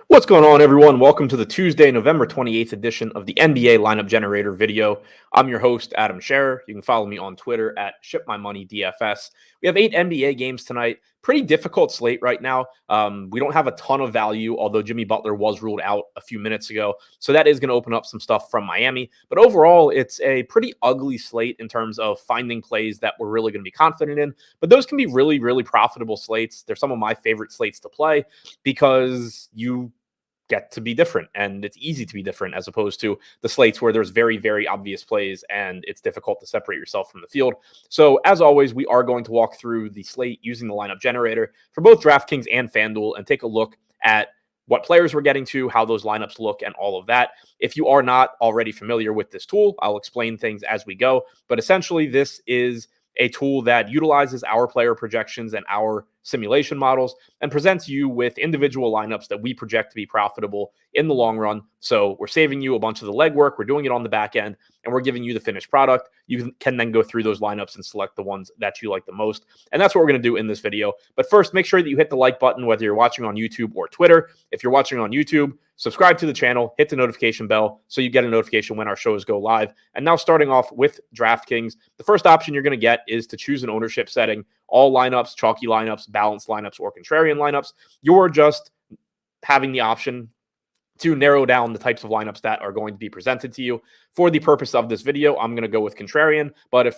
What's going on, everyone? Welcome to the Tuesday, November 28th edition of the NBA Lineup Generator video. I'm your host, Adam Scherer. You can follow me on Twitter at ShipMyMoneyDFS. We have 8 NBA games tonight. Pretty difficult slate right now. We don't have a ton of value, although Jimmy Butler was ruled out a few minutes ago. So that is going to open up some stuff from Miami. But overall, it's a pretty ugly slate in terms of finding plays that we're really going to be confident in. But those can be really, really profitable slates. They're some of my favorite slates to play because you get to be different, and it's easy to be different as opposed to the slates where there's very, very obvious plays and it's difficult to separate yourself from the field. So as always, we are going to walk through the slate using the lineup generator for both DraftKings and FanDuel and take a look at what players we're getting to, how those lineups look, and all of that. If you are not already familiar with this tool, I'll explain things as we go. But essentially, this is a tool that utilizes our player projections and our simulation models and presents you with individual lineups that we project to be profitable in the long run. So we're saving you a bunch of the legwork. We're doing it on the back end, and we're giving you the finished product. You can then go through those lineups and select the ones that you like the most. And that's what we're going to do in this video. But first, make sure that you hit the like button, whether you're watching on YouTube or Twitter. If you're watching on YouTube, subscribe to the channel, hit the notification bell so you get a notification when our shows go live. And now starting off with DraftKings, the first option you're going to get is to choose an ownership setting. All lineups, chalky lineups, balanced lineups, or contrarian lineups. You're just having the option to narrow down the types of lineups that are going to be presented to you. For the purpose of this video, I'm going to go with contrarian. But if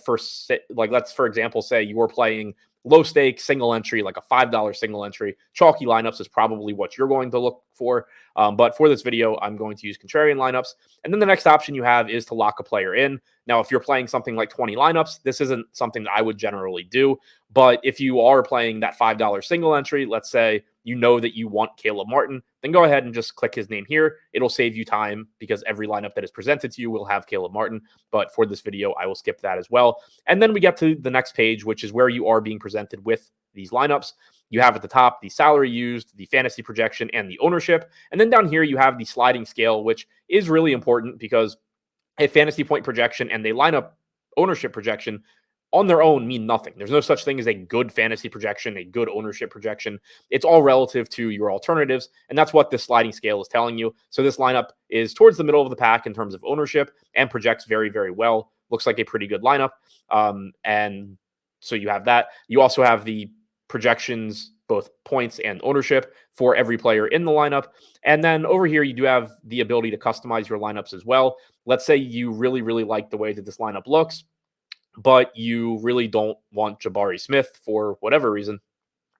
let's for example say you were playing low stake single entry, like a $5 single entry, chalky lineups is probably what you're going to look for. But for this video, I'm going to use contrarian lineups. And then the next option you have is to lock a player in. Now, if you're playing something like 20 lineups, this isn't something that I would generally do. But if you are playing that $5 single entry, let's say you know that you want Caleb Martin, then go ahead and just click his name here. It'll save you time because every lineup that is presented to you will have Caleb Martin. But for this video, I will skip that as well. And then we get to the next page, which is where you are being presented with these lineups. You have at the top the salary used, the fantasy projection, and the ownership. And then down here, you have the sliding scale, which is really important because a fantasy point projection and a lineup ownership projection on their own mean nothing. There's no such thing as a good fantasy projection, a good ownership projection. It's all relative to your alternatives, and that's what this sliding scale is telling you. So this lineup is towards the middle of the pack in terms of ownership and projects very, very well. Looks like a pretty good lineup. And so you have that. You also have the projections, both points and ownership for every player in the lineup. And then over here, you do have the ability to customize your lineups as well. Let's say you really, really like the way that this lineup looks, but you really don't want Jabari Smith for whatever reason.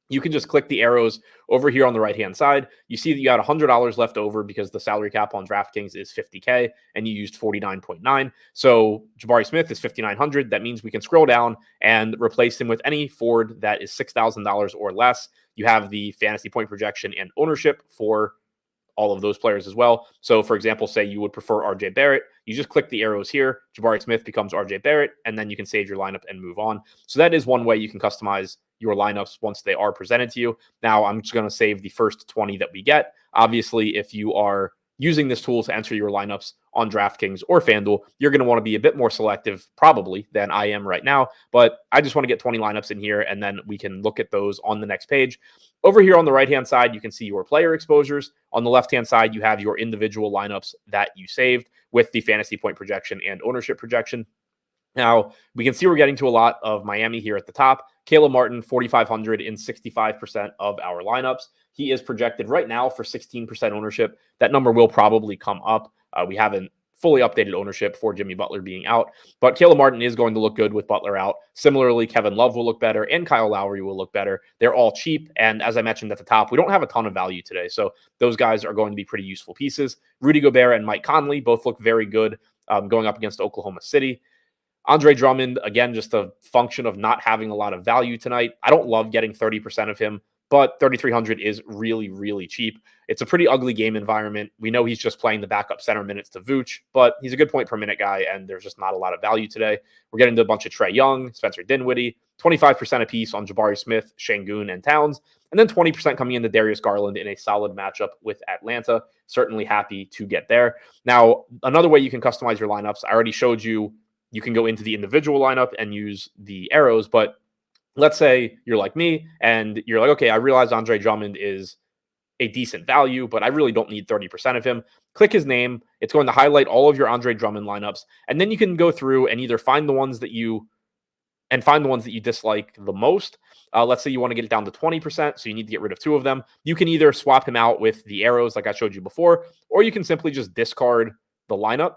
You can just click the arrows over here on the right-hand side. You see that you got $100 left over because the salary cap on DraftKings is $50K and you used 49.9. So Jabari Smith is $5,900. That means we can scroll down and replace him with any forward that is $6,000 or less. You have the fantasy point projection and ownership for all of those players as well. So for example, say you would prefer RJ Barrett, you just click the arrows here, Jabari Smith becomes RJ Barrett, and then you can save your lineup and move on. So that is one way you can customize your lineups once they are presented to you. Now I'm just going to save the first 20 that we get. Obviously, if you are using this tool to enter your lineups on DraftKings or FanDuel, you're going to want to be a bit more selective probably than I am right now, but I just want to get 20 lineups in here and then we can look at those on the next page. Over here on the right-hand side, you can see your player exposures. On the left-hand side, you have your individual lineups that you saved with the fantasy point projection and ownership projection. Now, we can see we're getting to a lot of Miami here at the top. Caleb Martin, 4,500 in 65% of our lineups. He is projected right now for 16% ownership. That number will probably come up. We haven't fully updated ownership for Jimmy Butler being out, but Caleb Martin is going to look good with Butler out. Similarly, Kevin Love will look better and Kyle Lowry will look better. They're all cheap. And as I mentioned at the top, we don't have a ton of value today. So those guys are going to be pretty useful pieces. Rudy Gobert and Mike Conley both look very good going up against Oklahoma City. Andre Drummond, again, just a function of not having a lot of value tonight. I don't love getting 30% of him, but 3,300 is really, really cheap. It's a pretty ugly game environment. We know he's just playing the backup center minutes to Vooch, but he's a good point per minute guy, and there's just not a lot of value today. We're getting to a bunch of Trae Young, Spencer Dinwiddie, 25% apiece on Jabari Smith, Şengün, and Towns, and then 20% coming into Darius Garland in a solid matchup with Atlanta. Certainly happy to get there. Now, another way you can customize your lineups, I already showed you. You can go into the individual lineup and use the arrows, but let's say you're like me and you're like, okay, I realize Andre Drummond is a decent value, but I really don't need 30% of him. Click his name. It's going to highlight all of your Andre Drummond lineups. And then you can go through and either find the ones that you dislike the most. Let's say you want to get it down to 20%, so you need to get rid of 2 of them. You can either swap him out with the arrows like I showed you before, or you can simply just discard the lineup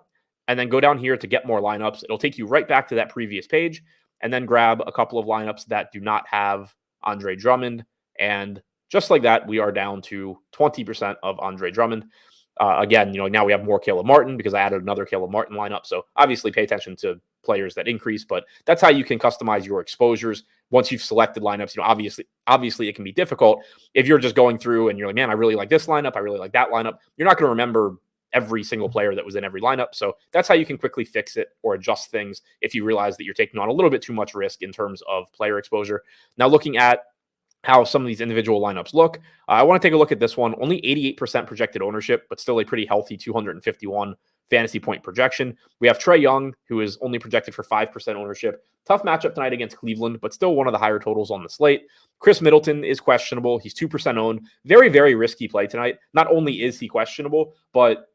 and then go down here to get more lineups. It'll take you right back to that previous page and then grab a couple of lineups that do not have Andre Drummond. And just like that, we are down to 20% of Andre Drummond. Again, now we have more Caleb Martin because I added another Caleb Martin lineup. So obviously pay attention to players that increase, but that's how you can customize your exposures once you've selected lineups. Obviously it can be difficult if you're just going through and you're like, man, I really like this lineup. I really like that lineup. You're not going to remember every single player that was in every lineup. So that's how you can quickly fix it or adjust things if you realize that you're taking on a little bit too much risk in terms of player exposure. Now, looking at how some of these individual lineups look, I want to take a look at this one. Only 88% projected ownership, but still a pretty healthy 251 fantasy point projection. We have Trae Young, who is only projected for 5% ownership. Tough matchup tonight against Cleveland, but still one of the higher totals on the slate. Chris Middleton is questionable. He's 2% owned. Very, very risky play tonight. Not only is he questionable, but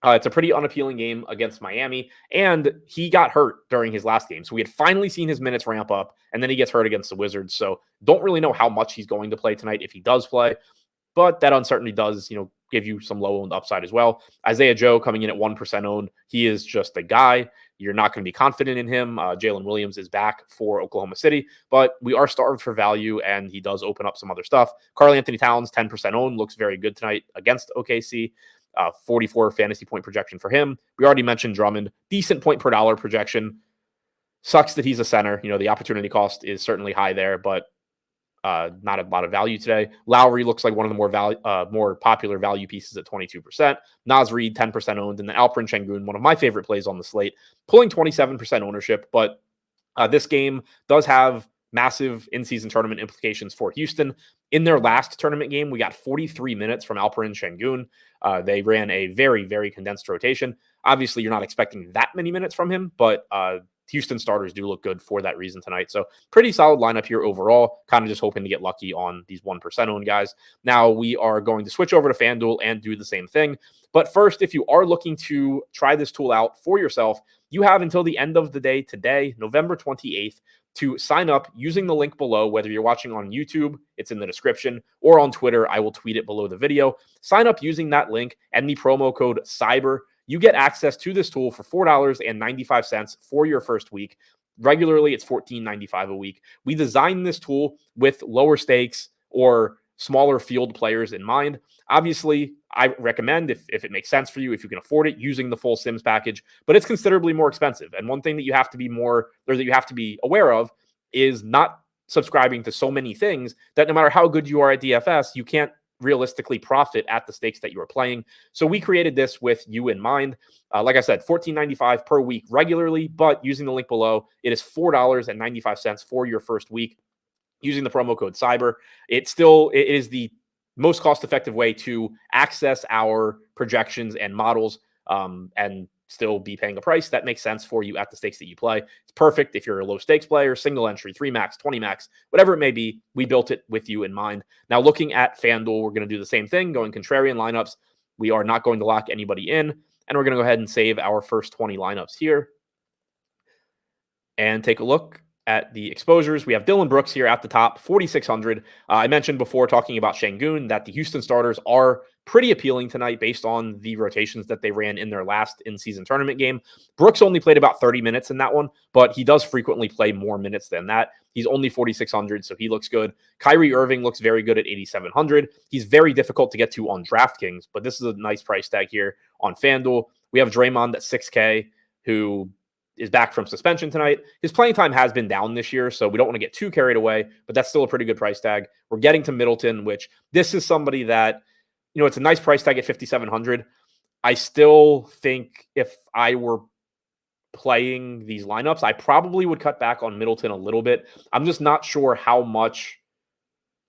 it's a pretty unappealing game against Miami, and he got hurt during his last game. So we had finally seen his minutes ramp up, and then he gets hurt against the Wizards. So don't really know how much he's going to play tonight if he does play, but that uncertainty does, give you some low-owned upside as well. Isaiah Joe coming in at 1% owned. He is just a guy. You're not going to be confident in him. Jalen Williams is back for Oklahoma City, but we are starved for value, and he does open up some other stuff. Karl Anthony Towns, 10% owned, looks very good tonight against OKC. 44 fantasy point projection for him. We already mentioned Drummond. Decent point per dollar projection. Sucks that he's a center. The opportunity cost is certainly high there, but not a lot of value today. Lowry looks like one of the more popular value pieces at 22%. Naz Reid, 10% owned. And then Alperen Şengün, one of my favorite plays on the slate, pulling 27% ownership. But this game does have massive in-season tournament implications for Houston. In their last tournament game, we got 43 minutes from Alperen Şengün. They ran a very, very condensed rotation. Obviously, you're not expecting that many minutes from him, but Houston starters do look good for that reason tonight. So pretty solid lineup here overall. Kind of just hoping to get lucky on these 1% owned guys. Now we are going to switch over to FanDuel and do the same thing. But first, if you are looking to try this tool out for yourself, you have until the end of the day today, November 28th, to sign up using the link below, whether you're watching on YouTube, it's in the description, or on Twitter, I will tweet it below the video. Sign up using that link and the promo code CYBER. You get access to this tool for $4.95 for your first week. Regularly, it's $14.95 a week. We designed this tool with lower stakes or smaller field players in mind. Obviously, I recommend, if it makes sense for you, if you can afford it, using the full Sims package, but it's considerably more expensive. And one thing that you have to be aware of is not subscribing to so many things that no matter how good you are at DFS, you can't realistically profit at the stakes that you are playing. So we created this with you in mind. Like I said, $14.95 per week regularly, but using the link below, it is $4.95 for your first week. Using the promo code CYBER, it is the most cost-effective way to access our projections and models and still be paying a price that makes sense for you at the stakes that you play. It's perfect if you're a low-stakes player, single entry, 3 max, 20 max, whatever it may be. We built it with you in mind. Now, looking at FanDuel, we're going to do the same thing, going contrarian lineups. We are not going to lock anybody in, and we're going to go ahead and save our first 20 lineups here and take a look at the exposures. We have Dylan Brooks here at the top, 4,600. I mentioned before talking about Şengün that the Houston starters are pretty appealing tonight based on the rotations that they ran in their last in-season tournament game. Brooks only played about 30 minutes in that one, but he does frequently play more minutes than that. He's only 4,600, so he looks good. Kyrie Irving looks very good at 8,700. He's very difficult to get to on DraftKings, but this is a nice price tag here on FanDuel. We have Draymond at 6K, who is back from suspension tonight. His playing time has been down this year, so we don't want to get too carried away, but that's still a pretty good price tag. We're getting to Middleton, which this is somebody that, it's a nice price tag at 5,700. I still think if I were playing these lineups, I probably would cut back on Middleton a little bit. I'm just not sure how much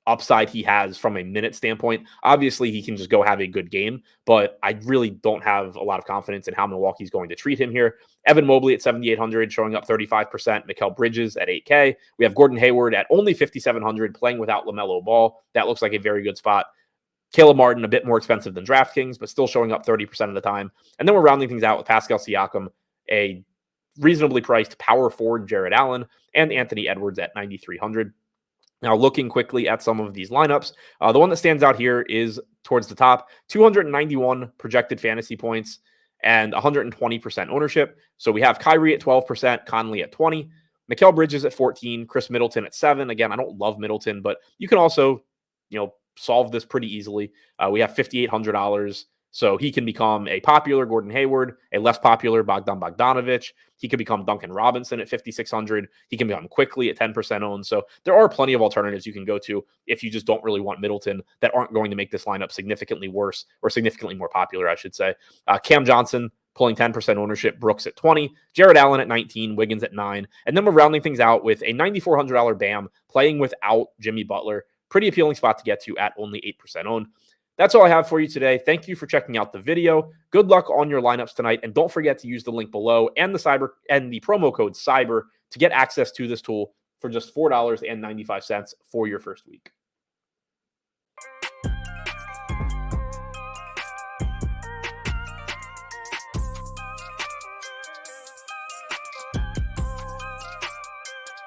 upside he has from a minute standpoint. Obviously, he can just go have a good game, but I really don't have a lot of confidence in how Milwaukee's going to treat him here. Evan Mobley at 7,800, showing up 35%. Mikal Bridges at 8K. We have Gordon Hayward at only 5,700, playing without LaMelo Ball. That looks like a very good spot. Caleb Martin, a bit more expensive than DraftKings, but still showing up 30% of the time. And then we're rounding things out with Pascal Siakam, a reasonably priced power forward Jared Allen, and Anthony Edwards at 9,300. Now, looking quickly at some of these lineups, the one that stands out here is towards the top, 291 projected fantasy points and 120% ownership. So we have Kyrie at 12%, Conley at 20%, Mikal Bridges at 14%, Chris Middleton at 7%. Again, I don't love Middleton, but you can also, solve this pretty easily. We have $5,800. So he can become a popular Gordon Hayward, a less popular Bogdan Bogdanovic. He could become Duncan Robinson at 5,600. He can become quickly at 10% owned. So there are plenty of alternatives you can go to if you just don't really want Middleton that aren't going to make this lineup significantly worse or significantly more popular, I should say. Cam Johnson pulling 10% ownership, Brooks at 20, Jared Allen at 19, Wiggins at 9. And then we're rounding things out with a $9,400 BAM playing without Jimmy Butler. Pretty appealing spot to get to at only 8% owned. That's all I have for you today. Thank you for checking out the video. Good luck on your lineups tonight. And don't forget to use the link below and the promo code CYBER to get access to this tool for just $4.95 for your first week.